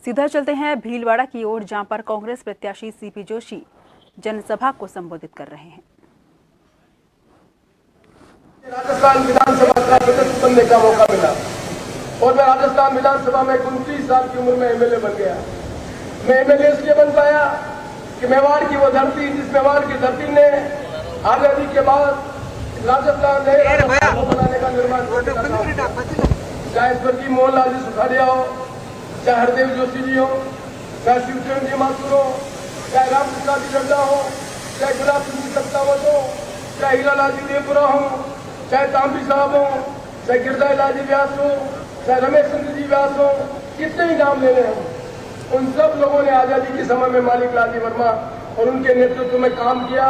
सीधा चलते हैं भीलवाड़ा की ओर, जहां पर कांग्रेस प्रत्याशी सीपी जोशी जनसभा को संबोधित कर रहे हैं। राजस्थान विधानसभा का सदस्य बनने का मौका मिला और मैं राजस्थान विधानसभा में 29 साल की उम्र में एमएलए बन गया। मैं एमएलए इसलिए बन पाया कि मेवाड़ की वो धरती, जिस मेवाड़ की धरती ने आजादी के बाद राजस्थान को बनाने का निर्माण किया, चाहे स्वर्गीय मोहनलाल जी सुखाड़िया हो, चाहे हरदेव जोशी जी हो, चाहे शिवचरण जी माथुर हो, चाहे राम प्रसाद जी नड्डा हो, चाहे गुलाब सिंह जी सत्तावत हो, चाहे हीरालाल जी देवपुरा हो, चाहे तांबी साहब हो, चाहे गिरधारी लाल जी व्यास हो, चाहे रमेश चंद्र जी व्यास हो, कितने ही नाम लेने हो, उन सब लोगों ने आजादी के समय में मालिक लाल जी वर्मा और उनके नेतृत्व में काम किया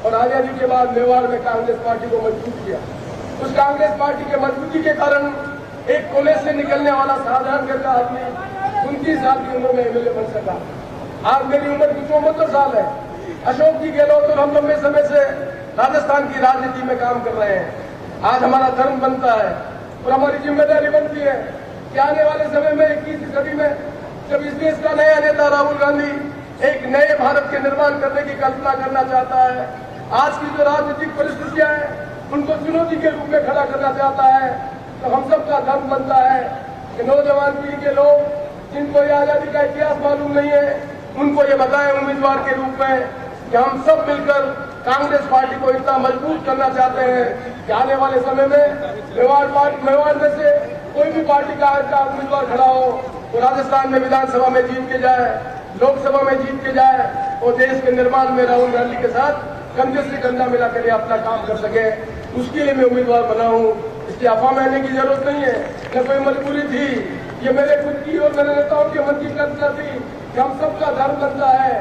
और आजादी के बाद मेवाड़ में कांग्रेस पार्टी को मजबूत किया। उस कांग्रेस पार्टी के मजबूती के कारण एक कॉलेज से निकलने वाला साधारण घर का आदमी 29 साल की उम्र में एमएलए बन सका। आज मेरी उम्र 74 साल है। अशोक जी गहलोत और हम लंबे समय से राजस्थान की राजनीति में काम कर रहे हैं। आज हमारा धर्म बनता है और हमारी जिम्मेदारी बनती है कि आने वाले समय में 21वीं सदी में जब इस देश का नया नेता राहुल गांधी एक नए भारत के निर्माण करने की कल्पना करना चाहता है, आज की जो राजनीतिक परिस्थितियां हैं उनको चुनौती के रूप में खड़ा करना चाहता है, तो हम सबका धर्म बनता है कि नौजवान पीढ़ी के लोग जिनको ये आजादी का इतिहास मालूम नहीं है, उनको ये बताएं उम्मीदवार के रूप में कि हम सब मिलकर कांग्रेस पार्टी को इतना मजबूत करना चाहते हैं कि आने वाले समय में मेवाड़ में से कोई भी पार्टी का उम्मीदवार खड़ा हो तो राजस्थान में विधानसभा में जीत के जाए, लोकसभा में जीत के जाए और देश के निर्माण में राहुल गांधी के साथ कंधे से कंधा मिलाकर अपना काम कर सके। उसके लिए मैं उम्मीदवार बना हूँ। इसकी अफवाह में आने की जरूरत नहीं है, न कोई मजबूरी थी। ये मेरे खुद की और मेरे नेताओं के मन की कल्पना थी कि हम सबका धर्म बनता है।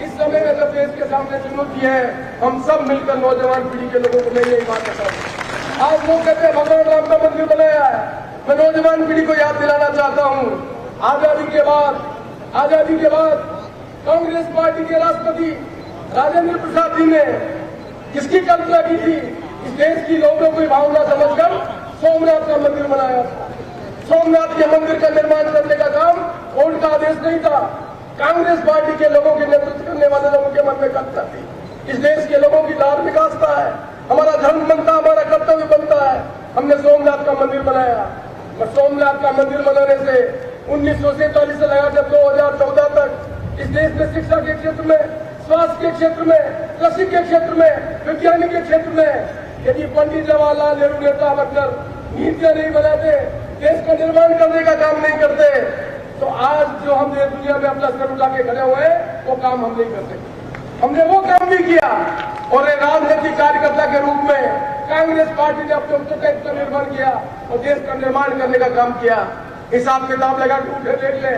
इस समय में जब देश के सामने चुनौती है, हम सब मिलकर नौजवान पीढ़ी के लोगों को मैं यही बात कहता हूँ। आज लोग कहते हैं भगवान राम का मंदिर बनाया है, मैं नौजवान पीढ़ी को याद दिलाना चाहता हूँ आजादी के बाद कांग्रेस पार्टी के राष्ट्रपति राजेंद्र प्रसाद जी ने किसकी कल्पना की थी? इस देश की लोगों की भावना समझकर सोमनाथ का मंदिर बनाया था। सोमनाथ के मंदिर का निर्माण करने का काम कोर्ट का आदेश नहीं था, कांग्रेस पार्टी के लोगों के नेतृत्व करने वाले लोगों के मन में कल्पना थी। इस देश के लोगों की धार्मिक आस्था है, हमारा धर्म बनता, हमारा कर्तव्य बनता है। हमने सोमनाथ का मंदिर बनाया और सोमनाथ का मंदिर बनाने से 1947 से लगाकर 2014 तक इस देश में शिक्षा के क्षेत्र में, स्वास्थ्य के क्षेत्र में, कृषि के क्षेत्र में, विज्ञान के क्षेत्र में यदि पंडित जवाहरलाल नेहरू नेता बनकर नीतियां नहीं बनाते, देश का निर्माण करने का काम नहीं करते, तो आज जो हम दुनिया में अपना सर उठा के खड़े हुए वो काम हम नहीं करते। हमने वो काम भी किया और एक राजनीतिक कार्यकर्ता के रूप में कांग्रेस पार्टी ने अपने उत्तरदायित्व का निर्माण किया और देश का निर्माण करने का काम किया। हिसाब किताब लगा के उठे देख ले,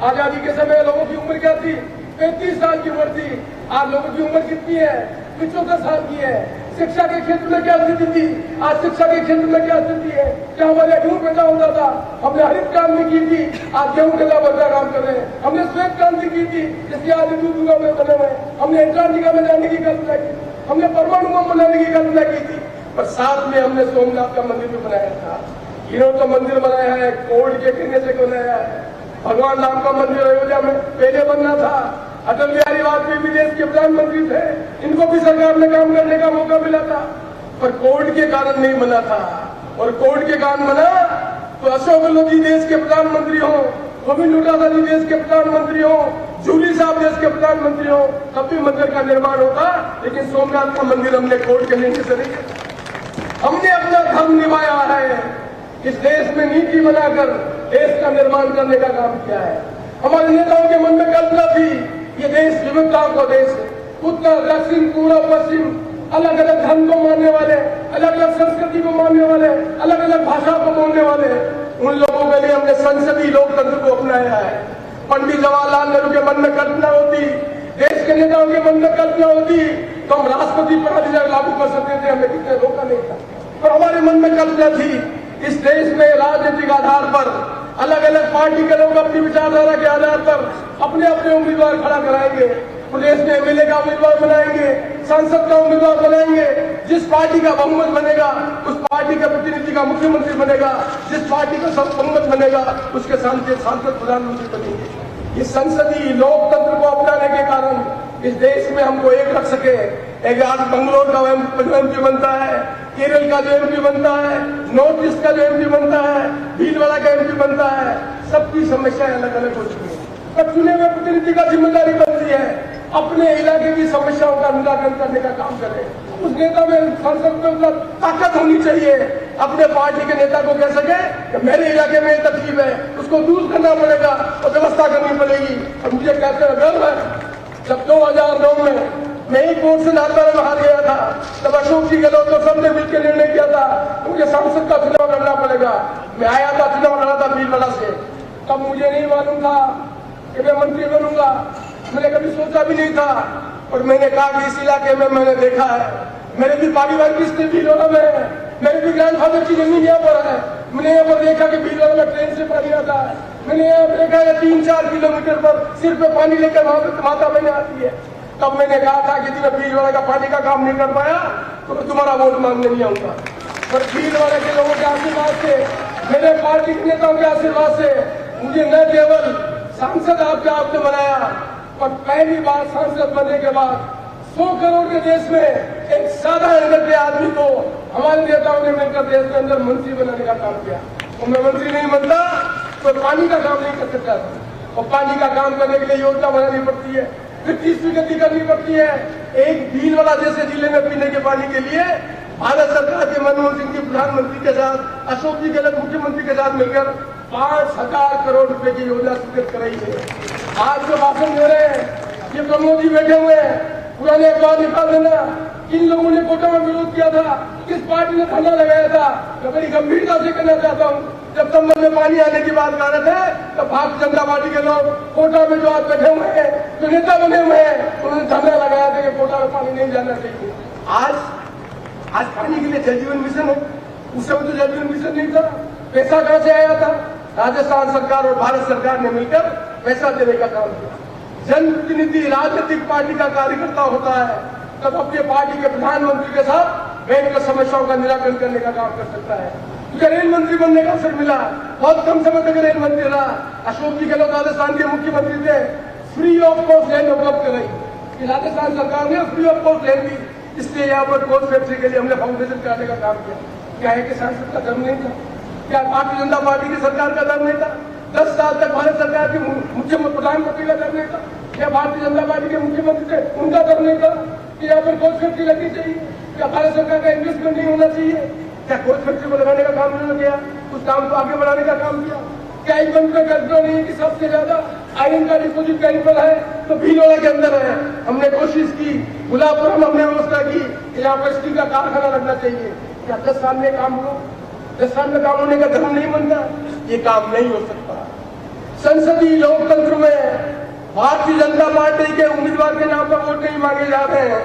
आजादी के समय लोगों की उम्र क्या थी? 35 साल की उम्र थी। आज लोगों की उम्र कितनी है? 75 साल की है। शिक्षा के क्षेत्र में क्या स्थिति थी? आज शिक्षा के क्षेत्र में क्या स्थिति है? क्या हमारे गेहूं पैदा होता था? हमने हरित क्रांति की थी, आज गेहूं पैदा बढ़ा काम कर रहे हैं। हमने श्वेत क्रांति की थी, जिसके आज दूध में बने हुए। हमने अंटार्कटिका में जाने की कल्पना की, हमने परमाणु बम बनाने की कल्पना की थी, पर साथ में हमने सोमनाथ का मंदिर भी बनाया था। इन्होंने तो मंदिर बनाया है, कोर्ट के कहने से बनाया है। भगवान राम का मंदिर अयोध्या में पहले बनना था। अटल बिहारी वाजपेयी भी देश के प्रधानमंत्री थे, इनको भी सरकार ने काम करने का मौका मिला था, पर कोर्ट के कारण नहीं बना था। और कोर्ट के कारण बना तो अशोक गहलोत जी देश के प्रधानमंत्री हो, गोविंद डोटासरा जी देश के प्रधानमंत्री हो, जूली साहब देश के प्रधानमंत्री हो, तब भी मंदिर का निर्माण होता। लेकिन सोमनाथ का मंदिर हमने कोर्ट के निर्णय से नहीं किया। हमने अपना धर्म निभाया है, इस देश में नीति बनाकर देश का निर्माण करने का काम किया है। हमारे नेताओं के मन में कल्पना थी ये देश विविधताओं का देश है, उत्तर दक्षिण पूर्व पश्चिम, अलग अलग धर्म को मानने वाले, अलग अलग संस्कृति को मानने वाले, अलग अलग भाषा को बोलने वाले, उन लोगों के लिए हमने संसदीय लोकतंत्र को अपनाया है। पंडित जवाहरलाल नेहरू के मन में कल्पना होती, देश के नेताओं के मन में कल्पना होती तो हम राष्ट्रपति प्रणाली लागू कर सकते थे, हमें कितने रोका नहीं था। पर हमारे मन में कल्पना थी इस देश में राजनीतिक आधार पर अलग अलग पार्टी के लोग अपनी विचारधारा के आधार पर अपने अपने उम्मीदवार खड़ा कराएंगे। प्रदेश में एमएलए का उम्मीदवार बनाएंगे, सांसद का उम्मीदवार बनाएंगे। जिस पार्टी का बहुमत बनेगा उस पार्टी का प्रतिनिधि का मुख्यमंत्री बनेगा, जिस पार्टी का बहुमत बनेगा उसके सांसद प्रधानमंत्री बनेंगे। ये संसदीय लोकतंत्र को अपनाने के कारण इस देश में हमको एक रख सके। एक आज बंगलोर का एमपी बनता है, केरल का जो एमपी बनता है, नॉर्थ ईस्ट का जो एमपी बनता है, भीलवाड़ा का एमपी बनता है, सबकी समस्याएं अलग अलग हो चुकी है। पर चुने हुए प्रतिनिधि का जिम्मेदारी बनती है अपने इलाके की समस्याओं का निराकरण करने का काम करे। उस नेता में संसद में उतना ताकत होनी चाहिए, अपने पार्टी के नेता को कह सके कि मेरे इलाके में तकलीफ है, उसको दूर करना पड़ेगा और व्यवस्था करनी पड़ेगी। और मुझे कहते हैं गर्व है, जब 2009 में मैं ही कोर्ट से नागपुर में हार गया था, तब अशोक जी गहलोत तो सबने मिलकर निर्णय किया था मुझे सांसद का चुनाव लड़ना पड़ेगा। मैं आया था, चुनाव लड़ा था भीलवाड़ा से। तब मुझे नहीं मालूम था कि मैं मंत्री बनूंगा, मैंने कभी सोचा भी नहीं था। और मैंने कहा कि इस इलाके में मैंने देखा है, मेरे भी पारिवारिक रिश्ते भीलवाड़ा में है, मेरे भी ग्रैंडफादर की जमीन यहाँ पर है। मैंने यहाँ पर देखा कि भीलवाड़ा में ट्रेन से पानी आता है। मैंने यहाँ पर देखा कि 3-4 किलोमीटर पर सिर पे पानी लेकर वहां पर माता बहने आती है। तब मैंने कहा था कि तुम्हें भीलवाड़ा का पानी का काम नहीं कर पाया तो मैं तुम्हारा वोट मांगने नहीं आऊंगा। पर भीलवाड़ा के लोगों के आशीर्वाद से, मेरे पार्टी के नेताओं के आशीर्वाद से मुझे न केवल सांसद आपने बनाया, पर पहली बार सांसद बनने के बाद 100 करोड़ के देश में एक साधारण वर्ग के आदमी को हमारे नेताओं ने मिलकर देश के अंदर मंत्री बनाने का काम किया। और मैं मंत्री नहीं बनता तो पानी का काम नहीं कर सकता था। और पानी का काम करने के लिए योजना बनानी पड़ती है, फिर तीसरी गति करनी पड़ती है। एक भीलवाड़ा जैसे जिले में पीने के पानी के लिए भारत सरकार के मनमोहन सिंह जी प्रधानमंत्री के साथ, अशोक जी गहलोत मुख्यमंत्री के साथ मिलकर 5,000 करोड़ रुपए की योजना स्वीकृत कराई है। आज जो भाषण दे रहे हैं ये प्रमोद जी बैठे हुए हैं, पुराने अखबार निकाल देना। किन लोगों ने कोटा में विरोध किया था, किस पार्टी ने धरना लगाया था, मैं बड़ी गंभीरता से कहना चाहता हूँ। जब संबंध में पानी आने की बात कर रहे थे तो भारतीय जनता पार्टी के लोग कोटा में जो आज बैठे हुए हैं, जो नेता बने हुए हैं, उन्होंने धरना लगाया था कि कोटा में पानी नहीं जाना चाहिए। आज पानी के लिए जल जीवन मिशन है, उस समय तो जल जीवन मिशन नहीं था। पैसा कहां से आया था? राजस्थान सरकार और भारत सरकार ने मिलकर पैसा देने का काम किया। जनप्रतिनिधि राजनीतिक पार्टी का कार्यकर्ता होता है तब अपने पार्टी के प्रधानमंत्री के साथ बैठकर समस्याओं का निराकरण करने का काम कर सकता है। मुझे रेल मंत्री बनने का अवसर मिला, बहुत कम समय तक रेल मंत्री रहा। अशोक जी गहलोत राजस्थान के मुख्यमंत्री थे, फ्री ऑफ कॉस्ट लैंड उपलब्ध कराई। राजस्थान सरकार ने फ्री ऑफ कॉस्ट लैंड दी, इसलिए यहाँ पर कोच फैक्ट्री के लिए हमने फाउंडेशन कराने का काम किया। क्या है कि सांसद का धर्म नहीं था? क्या भारतीय जनता पार्टी की सरकार का धर्म नहीं था? 10 साल तक भारत सरकार के मुख्यमंत्री प्रधानमंत्री का धर्म नहीं था? क्या भारतीय जनता पार्टी के मुख्यमंत्री थे, उनका धर्म नहीं था कि यहाँ पर कोच फैक्ट्री लगनी चाहिए? क्या भारत सरकार का इन्वेस्टमेंट नहीं होना चाहिए? क्या कोच फैक्ट्री को लगाने का काम नहीं किया? उस काम को आगे बढ़ाने का काम किया? क्या एक बंद में कल्पना नहीं है कि सबसे ज्यादा आयरन का डिपोजिट कहीं पर है तो भीलवाड़ा के अंदर है। हमने कोशिश की, गुलाबपुरम हमने व्यवस्था की कि यहाँ पर स्टील का कारखाना लगना चाहिए। क्या 10 साल में काम हो? 10 साल में काम होने का धर्म नहीं बनता? ये काम नहीं हो सकता। संसदीय लोकतंत्र में भारतीय जनता पार्टी के उम्मीदवार के नाम पर वोट नहीं मांगे जा रहे हैं।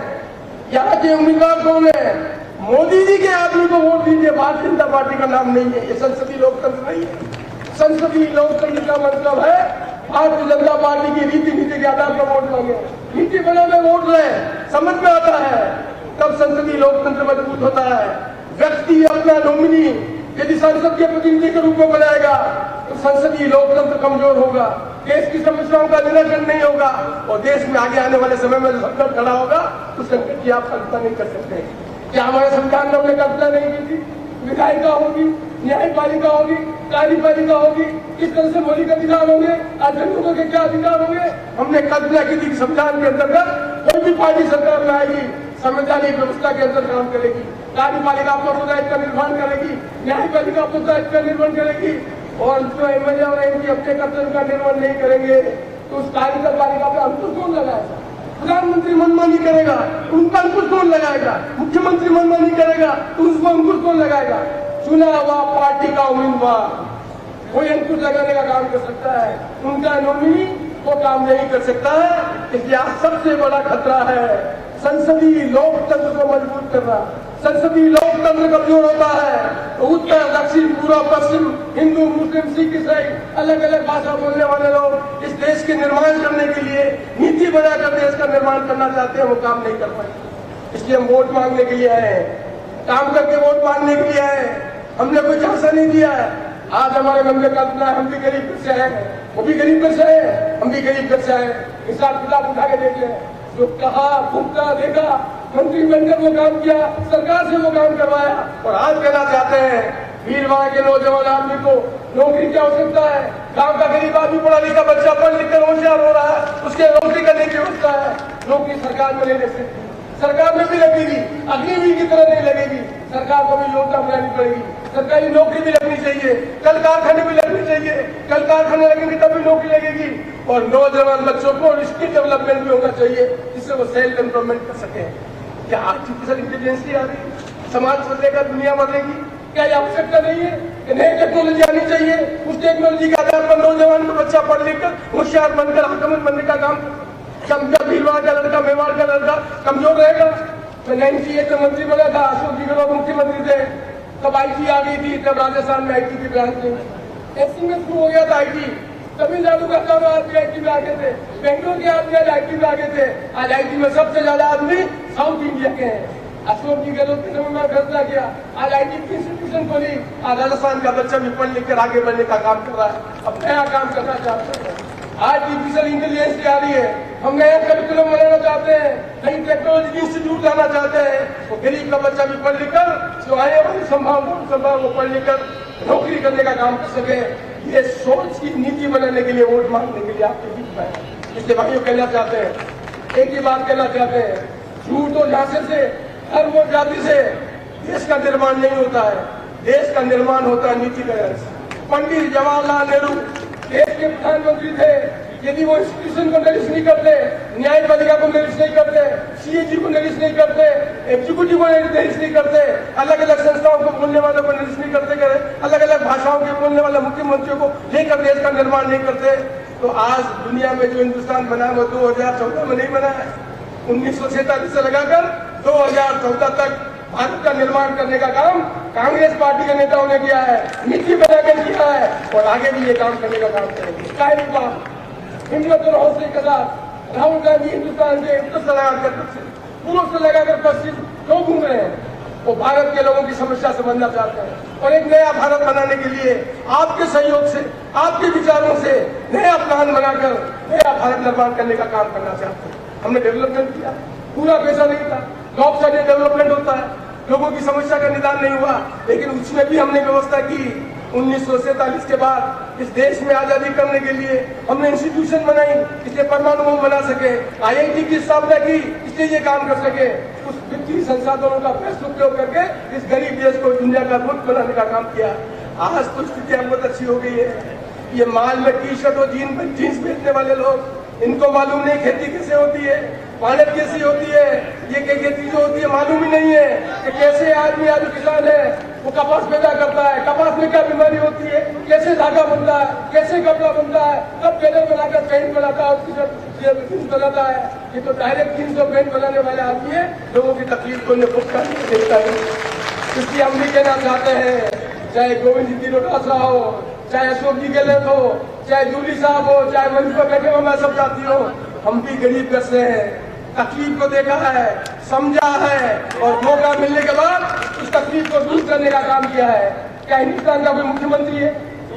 यहाँ के उम्मीदवार कौन है? मोदी जी के आदमी को वोट दीजिए, भारतीय जनता पार्टी का नाम नहीं है। ये संसदीय लोकतंत्र नहीं है। संसदीय लोकतंत्र का मतलब है भारतीय जनता पार्टी की रीति नीति के आधार पर वोट मांगे, नीति बनाने वोट रहे, समझ में आता है तब संसदीय लोकतंत्र मजबूत होता है। व्यक्ति अपना नॉमिनी यदि संसद के प्रतिनिधि के रूप में बनाएगा तो संसदीय लोकतंत्र कमजोर होगा, देश की समस्याओं का निराकरण नहीं होगा और देश में आगे आने वाले समय में जो संकट खड़ा होगा उस संकट की आप कल्पना नहीं कर सकते। क्या हमारे संविधान में हमने कल्पना नहीं की थी? विधायिका होगी, न्यायपालिका होगी, कार्यपालिका होगी, किस तरह से मौलिक अधिकार होंगे, आज जनता के क्या अधिकार होंगे? हमने कल्पना की थी संविधान के अंतर्गत कोई भी पार्टी सरकार में आएगी संवैधानिक व्यवस्था के अंदर काम करेगी, कार्यपालिका अपना उत्तरदायित्व का निर्वहन करेगी, न्यायपालिका अपना उत्तरदायित्व का निर्वहन करेगी और जो एमएलए और एमपी अपने कर्तव्य का निर्वहन नहीं करेंगे तो उस कार्यपालिका पर अंकुश कौन लगाएगा? प्रधानमंत्री मनमानी करेगा, उन पर अंकुश कौन लगाएगा? मुख्यमंत्री मनमानी करेगा तो उस पर अंकुश कौन लगाएगा? चुना हुआ पार्टी का उम्मीदवार कोई अंकुश लगाने का काम कर सकता है, उनका नॉमिनी वो काम नहीं कर सकता है। इसलिए आज सबसे बड़ा खतरा है संसदीय लोकतंत्र को मजबूत करना। संसदीय लोकतंत्र कमजोर होता है तो उत्तर दक्षिण पूर्व पश्चिम हिंदू मुस्लिम सिख ईसाई अलग अलग भाषा बोलने वाले लोग इस देश के निर्माण करने के लिए नीति बनाकर देश का निर्माण करना चाहते हैं, वो काम नहीं कर पाए। इसलिए हम वोट मांगने के लिए आए हैं, काम करके वोट मांगने के लिए आए। हमने कोई झांसा नहीं दिया है, आज हमारे मन में कल्पना है, हम भी गरीब घर से हैं, वो भी गरीब घर से हैं, हम भी गरीब घर से हैं। हिसाब किताब उठा के देख लें, जो कहा भुगता देखा, मंत्री बनकर वो काम किया, सरकार से वो काम करवाया। और आज कहना चाहते हैं भीलवाड़ा के नौजवान आदमी को नौकरी की आवश्यकता है। गांव का गरीब आदमी पढ़ा लिखा बच्चा पढ़ लिख कर होशियार हो रहा है, उसके नौकरी करने की व्यवस्था है। नौकरी सरकार में नहीं लग सकती, सरकार में भी लगेगी, अग्निवीर की तरह नहीं लगेगी। सरकार को भी योजना बनानी पड़ेगी, सरकारी नौकरी भी लगनी चाहिए, कल कारखाने भी लगनी चाहिए। कल कारखाने लगेंगे तभी नौकरी लगेगी। और नौजवान बच्चों को स्किल डेवलपमेंट भी होना चाहिए, जिससे वो सेल्फ एम्प्लॉयमेंट कर सके। क्या आर्टिफिशियल इंटेलिजेंस आ रही, समाज बदलेगा, दुनिया बदलेगी, क्या ये आवश्यकता नहीं है कि नई टेक्नोलॉजी आनी चाहिए? उस टेक्नोलॉजी के आधार पर नौजवान को बच्चा पढ़ लिख कर होशियार बनकर आक्रमण बनने का काम। भीलवाड़ा का लड़का, मेवाड़ का लड़का कमजोर रहेगा। मैं 98 में मंत्री बना था, अशोक जी गहलोत मुख्यमंत्री थे, तब IT आ गई थी, तब राजस्थान में IT की ब्रांच थी, ऐसी में शुरू हो गया था IT। तमिलनाडु का कम आदमी IT में आगे थे, बेंगलोर के आदमी आज IT में आगे थे। आज IT में सबसे ज्यादा आदमी साउथ इंडिया के हैं। अशोक जी गहलोत के समय में फैसला किया, आज IT की इंस्टीट्यूशन खोली, आज राजस्थान का बच्चा भी पढ़ लिख कर आगे बढ़ने का काम कर रहा है, अब नया काम करना चाहते हैं। आर्टिफिशियल इंटेलिजेंस आ रही है, हम नया करिकुलम बनाना चाहते हैं, नई टेक्नोलॉजी इंस्टीट्यूट लाना चाहते हैं। वो गरीब का बच्चा भी पढ़ लिख कर जो आने वाली संभावना वो पढ़ लिख कर नौकरी करने का काम कर सके। ये सोच की नीति बनाने के लिए, वोट मांगने के लिए आपके बीच में है। इसलिए भाइयों कहना चाहते हैं, एक ही बात कहना चाहते हैं, झूठ और झांसे से, धर्म और जाति से देश का निर्माण नहीं होता है। देश का निर्माण होता है नीति नजर से। पंडित जवाहरलाल नेहरू देश के प्रधानमंत्री थे, यदि वो इंस्टीट्यूशन को नरिश नहीं करते, न्यायपालिका को नरिश नहीं करते, CAG को नरिश नहीं करते, एग्जीक्यूटिव को नरिश नहीं करते, अलग अलग संस्थाओं को बोलने वालों को नरिश नहीं करते, अलग अलग भाषाओं के बोलने वाले मुख्यमंत्रियों को लेकर देश का निर्माण नहीं करते, तो आज दुनिया में जो हिंदुस्तान बना वो 2014 में नहीं बना है। 1947 से लगाकर 2014 तक भारत का निर्माण करने का काम कांग्रेस पार्टी के नेताओं ने किया है, नीति बनाकर किया है, और आगे भी ये काम करने का काम करेंगे। कायम बात, हिम्मत और हौसले के साथ राहुल गांधी हिंदुस्तान के उत्तर से लगाकर दक्षिण, पूर्व से लगाकर पश्चिम क्यों घूम रहे हैं? वो भारत के लोगों की समस्या से बनना चाहते हैं, और एक नया भारत बनाने के लिए आपके सहयोग से, आपके विचारों से नया प्लान बनाकर नया भारत निर्माण करने का काम करना चाहते हैं। हमने डेवलपमेंट किया, पूरा पैसा नहीं था, जॉब से डेवलपमेंट होता है, लोगों की समस्या का निदान नहीं हुआ, लेकिन उसमें भी हमने व्यवस्था की। 1947 के बाद इस देश में आजादी करने के लिए हमने इंस्टीट्यूशन बनाई, इसलिए परमाणु बम बना सके, IIT की स्थापना की, इसलिए ये काम कर सके। उस वित्तीय संसाधनों का बेस्ट उपयोग करके इस गरीब देश को दुनिया का मुल्क बनाने का काम किया। आज तो स्थिति बहुत अच्छी हो गई है। ये माल में टी-शर्ट और जीन्स बेचने वाले लोग, इनको मालूम नहीं खेती कैसे होती है, पालक कैसी होती है, ये चीजें होती है, मालूम ही नहीं है कि कैसे आदमी आज किसान है वो कपास पैदा करता है, कपास में क्या बीमारी होती है, कैसे धागा बनता है, कैसे कपड़ा बनता है, कब टेलर बनाकर पेंट बनाता है, जीन्स बनाता है। ये तो डायरेक्ट जीन्स और पेंट बनाने वाले आदमी है, लोगों की तकलीफ को निपटता नहीं देखता है। इसलिए हम भी कहना चाहते हैं, चाहे गोविंद जी डोटासरा हो, चाहे अशोक जी गहलोत हो, चाहे जूली साहब हो, चाहे मंच पर बैठे हो, मैं सब साथी हो, हम भी गरीब घर से हैं, तकलीफ को देखा है, समझा है, और मौका मिलने के बाद उस तकलीफ को दूर करने का काम किया है। क्या हिंदुस्तान का कोई मुख्यमंत्री है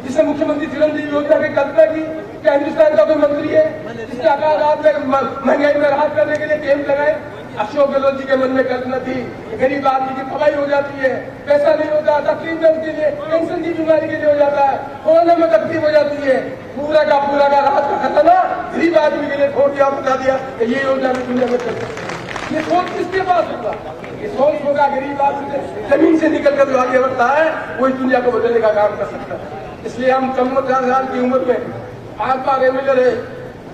जिसने मुख्यमंत्री चिरंजीवी योजना की कल्पना की? क्या हिंदुस्तान का कोई मंत्री है जिसने आकार में महंगाई में राहत करने के लिए कैंप लगाए? अशोक गहलोत जी के मन में कल्पना थी, गरीब आदमी की तबाही हो जाती है, पैसा नहीं होता, तकलीफ में उसके लिए, कैंसर की बीमारी के लिए हो जाता है, कोरोना में तकलीफ हो जाती है, पूरा का राहत का खजाना गरीब आदमी के लिए छोड़ दिया, बता दिया कि ये योजना भी दुनिया में चल सकती है। ये सोच किसके पास होगा? ये सोच होगा गरीब आदमी से जमीन से निकल कर जो आगे बढ़ता है, वही दुनिया को बदलने का काम कर सकता है। इसलिए हम 54 साल की उम्र में 5 बार MLA रहे,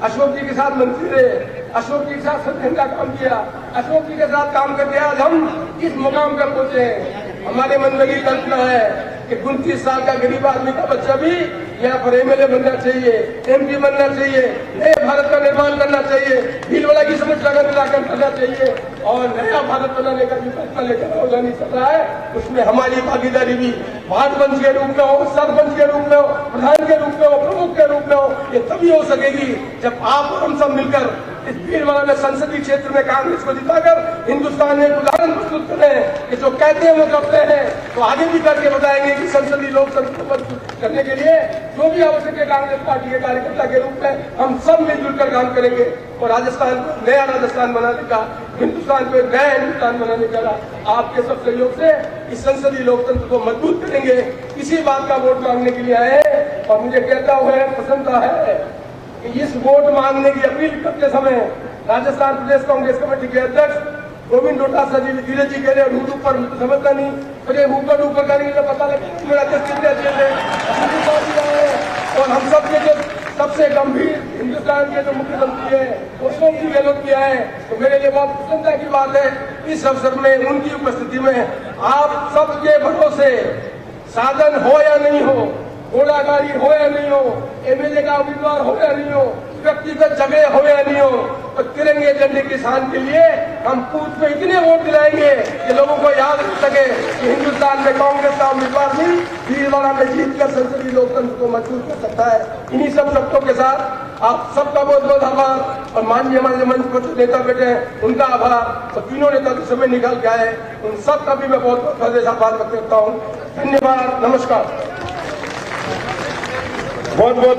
अशोक जी के साथ मंत्री रहे, अशोक जी के साथ संगठन का काम किया, अशोक जी के साथ काम करके आज हम इस मुकाम पर पहुंचे हैं। हमारे मन में ये कल्पना है कि 29 साल का गरीब आदमी का बच्चा भी यहाँ पर MLA बनना चाहिए, MP बनना चाहिए, नए भारत का निर्माण करना चाहिए, भीलवाड़ा की समस्या का निराकरण करना चाहिए, और नया भारत बनाने का जो फैसला लेकर राहुल गांधी चल रहा है, उसमें हमारी भागीदारी भी वार्ड पंच के रूप में हो, सरपंच के रूप में हो, प्रधान के रूप में हो, प्रमुख के रूप में हो। ये तभी हो सकेगी जब आप और हम सब मिलकर इस भीलवाड़ा में संसदीय क्षेत्र में कांग्रेस को जिताकर हिंदुस्तान में एक उदाहरण प्रस्तुत करें कि जो कहते हैं वो करते हैं, तो आगे भी करके बताएंगे कि संसदीय लोकतंत्र को मजबूत करने के लिए जो भी आवश्यक है कांग्रेस पार्टी के कार्यकर्ता के रूप में हम सब मिलजुल कर काम करेंगे और राजस्थान को नया राजस्थान बनाने का, हिंदुस्तान को नया हिंदुस्तान बनाने का आपके सब सहयोग से इस संसदीय लोकतंत्र को मजबूत करेंगे। इसी बात का वोट मांगने के लिए आए हैं और मुझे कहता हुआ प्रसन्नता है कि इस वोट मांगने की अपील करते समय राजस्थान प्रदेश कांग्रेस कमेटी के अध्यक्ष गोविंद डोटासरा जी धीरे जी कह रहे ऊपर ऊपर समझता नहीं, मुझे ऊपर ऊपर करेंगे तो पता लगे मेरा अध्यक्ष कितने अच्छे थे और हम सब के जो सबसे गंभीर हिंदुस्तान के जो मुख्यमंत्री है उसको भी गलत किया है, तो मेरे लिए बहुत प्रसन्नता की बात है इस अवसर में उनकी उपस्थिति में आप सबके भरोसे साधन हो या नहीं हो, घोड़ा गाड़ी हो या नहीं हो, एमएलए का उम्मीदवार हो या नहीं हो, व्यक्तिगत जगह हो या नहीं हो, तो तिरंगे झंडे के शान के लिए हम बूथ में इतने वोट दिलाएंगे कि लोगों को याद रख सके कि हिंदुस्तान में कांग्रेस का उम्मीदवार भी भीलवाड़ा में जीतकर संसदीय लोकतंत्र को मजबूत कर सकता है। इन्हीं सब शब्दों के साथ आप सबका बहुत बहुत आभार और माननीय हमारे मंच पर जो नेता बैठे हैं उनका आभार और तीनों नेता जो समय निकाल के आए उन सबका भी मैं बहुत बहुत आभार व्यक्त करता हूँ। धन्यवाद, नमस्कार। बहुत बहुत